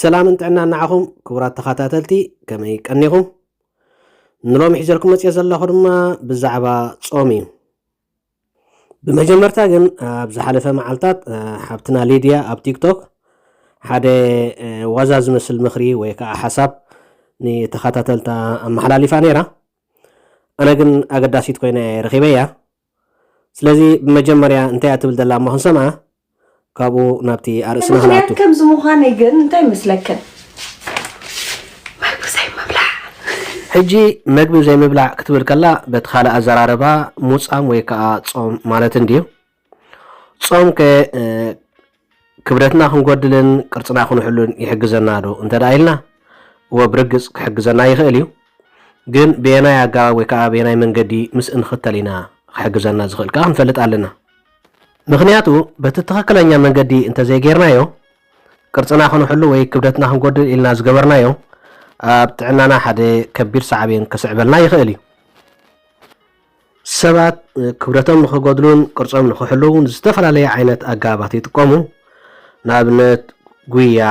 سلام انتعنا نعخم كبرات تخاتاتلتي كما يكنيكم نلوم حجركم متياز الله خدما بالزعبة صومي بمجمرتا جن بزحالفة معالتات حابتنا ليديا اب تيك توك حدا وزاز مثل مخري ويكا حساب ني تخاتاتلتا محلالي فانيرا انا جن اقداسيت كوينة رخيبية سلازي بمجمريا انتيا تبلد الله مهن سماع كابو نابتي أرسنا هناتو كم زموخانة جن انتي مسلكن مقبو زي مبلع حجي مقبو زي مبلع كتبر كلا بتخالة أزراربا موصام ويكا صوم مالتن ديو صوم كبرتنا خن قدلن قرصنا خن حلون يحجزنا دو انت دايلنا وبرقص حجزنا يخيليو جن بينا يقا ويكا بينا من قدي مسئن ختلينا حجزنا زخل كان فلت علينا ምክንያቱ በተተካከለኛ መንገዲ እንተ ዘይገርናዮ ቅርጽና ኾነ ሁሉ ወይ ክብደትና ክንጎድል ኢልና ዝገበርናዮ ኣብ ጥዕናና ሓደ ከቢድ ሳዕቤን ከስዕበልና ይኽእል እዩ ሰባት ክብደቶም ንኽጎድሉን ቅርጾም ንኽሕልውን ዝተፈላለየ ዓይነት ኣገባባት ይጥቀሙ ንኣብነት ጉያ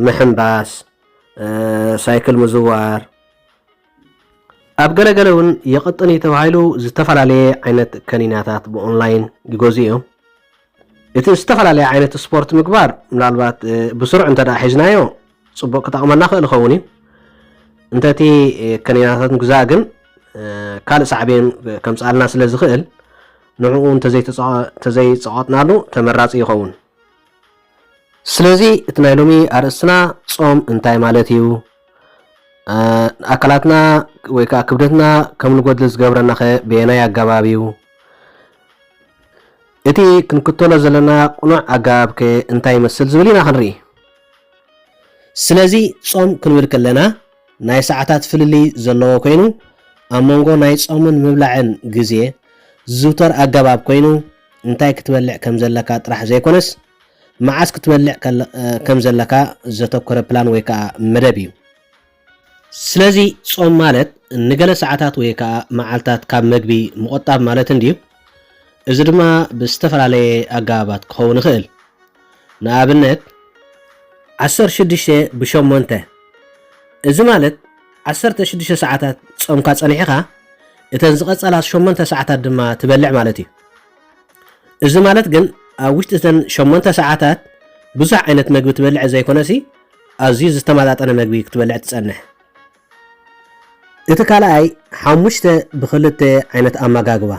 ምሕንባስ ሳይክል ምዝዋር ኣብ ገለገለውን የቅጥን የተባሂሉ ዝተፈላለየ ዓይነት ከኒናታት ብኦንላይን ይገዝኡ እቲ ዝተፈላለየ ዓይነት ስፖርት ምግባር ምናልባት ብስሩዕ እንተዳ ሒዝናዮ ጽቡቕ ክጠቕመና ክእል ኸውን እዩ እንተቲ ከኒናታት ምግዛእ ግን ካልእ ሳዕቤን ከምፃልና ስለ ዝኽእል ንዕኡ እንተዘይፀቐጥናሉ ተመራፂ ይኸውን ስለዚ እቲ ናይ ሎሚ ኣርእስትና ጾም እንታይ ማለት እዩ ኣካላትና ወይ ከዓ ክብደትና ከም ንጎድል ዝገብረና በየናይ ኣገባቢው እቲ ክንክተሎ ዘለና ቁኑዕ ኣገባብ እንታይ ይመስል ዝብል ኢና ክንርኢ ስለዚ ጾም ክንብል ከለና ናይ ሰዓታት ፍልሊ ዘለዎ ኮይኑ ኣብ መንጎ ናይ ጾምን ምብላዕን ግዜ ዝውተር ኣገባብ ኮይኑ እንታይ ክትበልዕ ከም ዘለካ ጥራሕ ዘይኮነስ መዓስ ክትበልዕ ከም ዘለካ ዘተኮረ ፕላን ወይ ከዓ መደብ እዩ ስለዚ ጾም ማለት ንገለ ሰዓታት ወይ ከዓ መዓልታት ካብ ምግቢ ምቆጣብ ማለት እንዲዩ እዚ ድማ ብዝተፈላለየ ኣገባባት ክኸውን ይኽእል ንኣብነት 16 ብ8 እዚ ማለት 16 ሰዓታት ጾምካ ጸኒሕኻ እተን ዝቐጸላ 8 ሰዓታት ድማ ትበልዕ ማለት እዩ እዚ ማለት ግን ኣብ ውሽጢ እተን 8 ሰዓታት ብዙሕ ዓይነት ምግቢ ትበልዕ ዘይኮነሲ ኣዝዩ ዝተመጣጠነ ምግቢ ክትበልዕ ትጸንሕ እቲ ካልኣይ 5 ብ2 ዓይነት ኣመጋግባ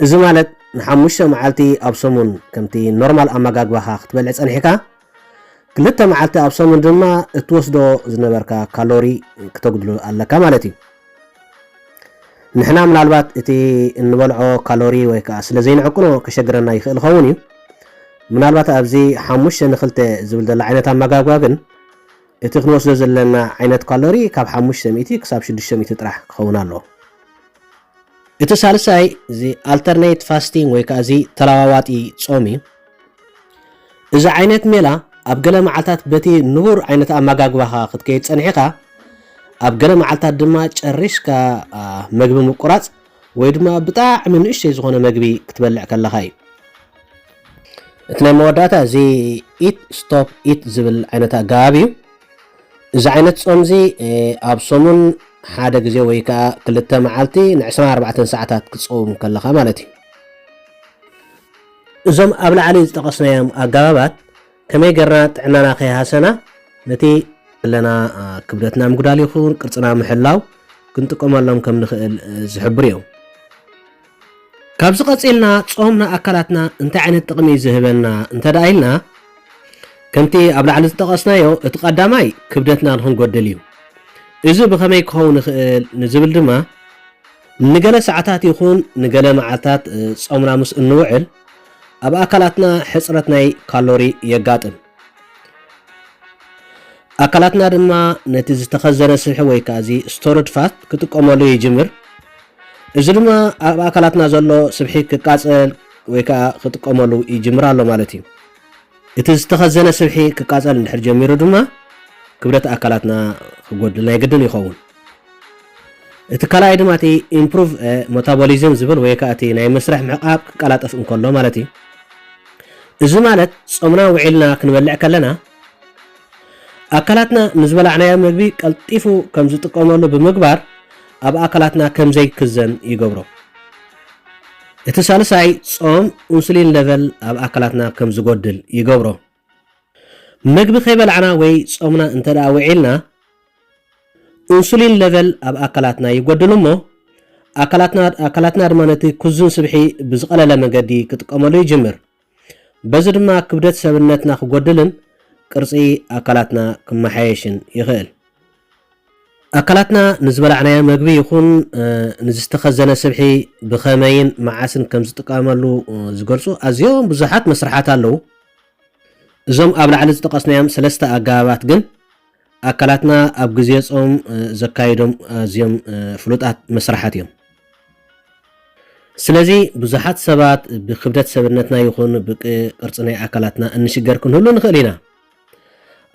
እዚ ማለት ን5 መዓልቲ ኣብ ሰሙን ከምቲ ኖርማል ኣመጋግባኻ ክትበልዕ ጸኒሕካ 2 መዓልቲ ኣብ ሰሙን ድማ እትወስዶ ዝነበርካ ካሎሪ ክተጉድሎ ኣለካ ማለት እዩ ንሕና ምናልባት እቲ እንበልዖ ካሎሪ ወይ ከዓ ስለ ዘይንዕቅኖ ከሸግረና ይኽእል ኸውን እዩ ምናልባት ኣብዚ 5 ን2 ዝብል ዘላ ዓይነት ኣመጋግባ ግን እቲ ክንወስዶ ዘለና ዓይነት ካሎሪ ካብ 500 ክሳብ 600 ጥራሕ ክኸውን ኣለዎ እቲ ሳልሳይ እዚ ኣልተርኔት ፋስቲንግ ወይ ከዓ እዚ ተለዋዋጢ ጾም እዩ እዚ ዓይነት ሜላ ኣብ ገለ መዓልታት በቲ ንቡር ዓይነት ኣመጋግባኻ ክትከይድ ጸኒሕኻ ኣብ ገለ መዓልታት ድማ ጨሪስካ ምግቢ ምቁራጽ ወይ ድማ ብጣዕሚ ንእሽተይ ዝኾነ ምግቢ ክትበልዕ ከለኻ እዩ እቲ ናይ መወዳእታ እዚ ኢት ስቶፕ ኢት ዝብል ዓይነት ኣገባብ እዩ እዚ ዓይነት ጾም እዚ ኣብ ሰሙን ሓደ ግዜ ወይ ከዓ 2 መዓልቲ ን24 ሰዓታት ክትጾም ከለኻ ማለት እዩ እዞም ኣብ ላዕሊ ዝጠቐስናዮም ኣገባባት ከመይ ገርና ጥዕናና ከይሃሰና ነቲ ለና ክብደትና ምጉዳል ይኹን ቅርጽና ምሕላው ክንጥቀመሎም ከም ንኽእል ዝሕብር እዮም ካብዚ ቀፂልና ጾምና ኣካላትና እንታይ ዓይነት ጥቕሚ ዝህበና እንተዳ ኢልና ከምቲ ኣብ ላዕሊ ዝጠቐስናዮ እቲ ቀዳማይ ክብደትና ንክንጎድል እዩ እዚ ብኸመይ ክኸውን ይኽእል ንዝብል ድማ ንገለ ሰዓታት ይኹን ንገለ መዓልታት ጾምና ምስ እንውዕል ኣብ ኣካላትና ሕፅረት ናይ ካሎሪ የጋጥም ኣካላትና ድማ ነቲ ዝተኸዘነ ስብሒ ወይ ከዓ እዚ ስቶርድ ፋት ክጥቀመሉ ይጅምር እዚ ድማ ኣብ ኣካላትና ዘሎ ስብሒ ክቃፀል ወይ ከዓ ክጥቀመሉ ይጅምር ኣሎ ማለት እዩ እቲ ዝተኸዘነ ስብሒ ክቃፀል እንድሕር ጀሚሩ ድማ ክብደት ኣካላትና ክጎድል ናይ ግድን ይኸውን እቲ ካልኣይ ድማ እቲ ኢምፕሩቭ ሜታቦሊዝም ዝብል ወይ ከዓ እቲ ናይ መስርሕ ምዕቃብ ክቀላጠፍ እንከሎ ማለት እዩ እዚ ማለት ጾምና ውዒልና ክንበልዕ ከለና ኣካላትና ንዝበላዕናዮ ምግቢ ቀልጢፉ ከም ዝጥቀመሉ ብምግባር ኣብ ኣካላትና ከም ዘይክዘን ይገብሮ። እቲ ሳልሳይ ጾም ኢንሱሊን ሌቨል ኣብ ኣካላትና ከም ዝጎድል ይገብሮ። ምግቢ ከይበላዕና ወይ ጾምና እንተደኣ ውዒልና ኢንሱሊን ሌቨል ኣብ ኣካላትና ይጎድል እሞ ኣካላትና ድማ ነቲ ኩዙን ስብሒ ብዝቐለለ መንገዲ ክጥቀመሉ ይጅምር። በዚ ድማ ክብደት ሰብነትና ክጎድልን ቅርፂ ኣካላትና ክመሓየሽን ይኽእል። ኣካላትና ንዝበላዕናዮ ምግቢ ይኹን ንዝተኸዘነ ስብሒ ብኸመይን መዓስን ከም ዝጥቀመሉ ዝገልጹ ኣዝዮም ብዙሓት መስርሓት ኣለዉ። እዞም ኣብ ላዕሊ ዝጠቐስናዮም 3 ኣገባባት ግን ኣካላትና ኣብ ግዜ ጾም ዘካይዶም ኣዝዮም ፍሉጣት መስራሓት እዮም። ስለዚ ብዙሓት ሰባት ብክብደት ሰብነትና ይኹን ብቅርፂ ናይ ኣካላትና እንሽገር ክንህሉ ንኽእል ኢና።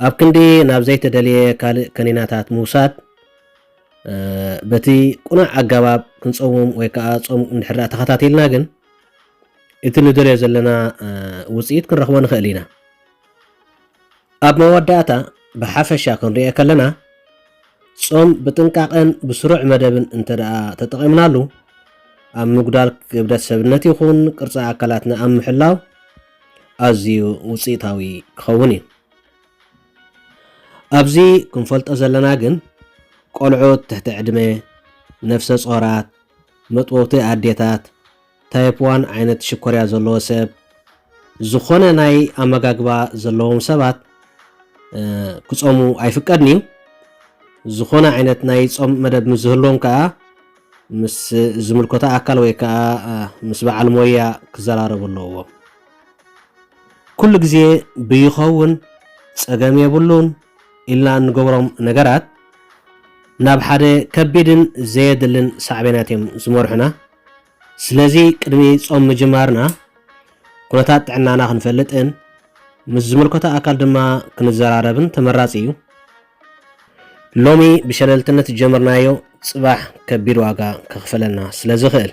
ኣብ ክንዲ ናብ ዘይተደልየ ካልእ ከኒናታት ምውሳድ በቲ ቁኑዕ ኣገባብ ክንፀውም ወይ ከዓ ጾም እንድሕር ተኸታቲልና ግን እቲ ንደልዮ ዘለና ውፅኢት ክንረኽቦ ንኽእል ኢና። ኣብ መወዳእታ ብሓፈሻ ክንሪኦ ከለና ጾም ብጥንቃቐን ብስሩዕ መደብን እንተደኣ ተጠቒምናሉ ኣብ ምጉዳል ክብደት ሰብነት ይኹን ቅርፂ ኣካላትና ኣብ ምሕላው ኣዝዩ ውፅኢታዊ ክኸውን እዩ። ኣብዚ ክንፈልጦ ዘለና ግን ቆልዑት ትሕቲ ዕድመ፣ ነፍሰ ጾራት፣ መጥወውቲ ኣዴታት፣ ታይፕ 1 ዓይነት ሽኮርያ ዘለዎ ሰብ፣ ዝኾነ ናይ ኣመጋግባ ዘለዎም ሰባት ክጾሙ ኣይፍቀድን እዩ። ዝኾነ ዓይነት ናይ ጾም መደብ ምስ ዝህልዎም ከዓ ምስ ዝምልከቶ ኣካል ወይ ከዓ ምስ በዓል ሞያ ክዘራረቡ ኣለዎም። ኩሉ ግዜ ብይኸውን ፀገም የብሉን ኢልና እንገብሮም ነገራት ናብ ሓደ ከቢድን ዘየድልን ሳዕቤናት እዮም ዝመርሑና። ስለዚ ቅድሚ ጾም ምጅማርና ኩነታት ጥዕናና ክንፈልጥን ምስ ዝምልከቶ ኣካል ድማ ክንዘራረብን ተመራፂ እዩ። ሎሚ ብሸለልትነት ጀመርናዮ ጽባሕ ከቢድ ዋጋ ከኽፈለና ስለ ዝኽእል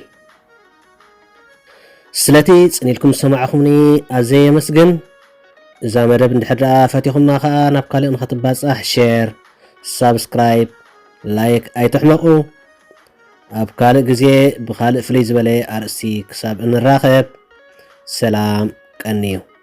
ስለቲ ጽኒልኩም ሰማዕኹምኒ ኣዘየ የመስግን። እዛ መደብ እንድሕር ደኣ ፈቲኹምና ከዓ ናብ ካልእ ንኸትባጻሕ ሼር፣ ሳብስክራይብ፣ ላይክ ኣይትሕመቑ። ኣብ ካልእ ግዜ ብካልእ ፍልይ ዝበለ ኣርእስቲ ክሳብ እንራኸብ ሰላም ቀኒዩ።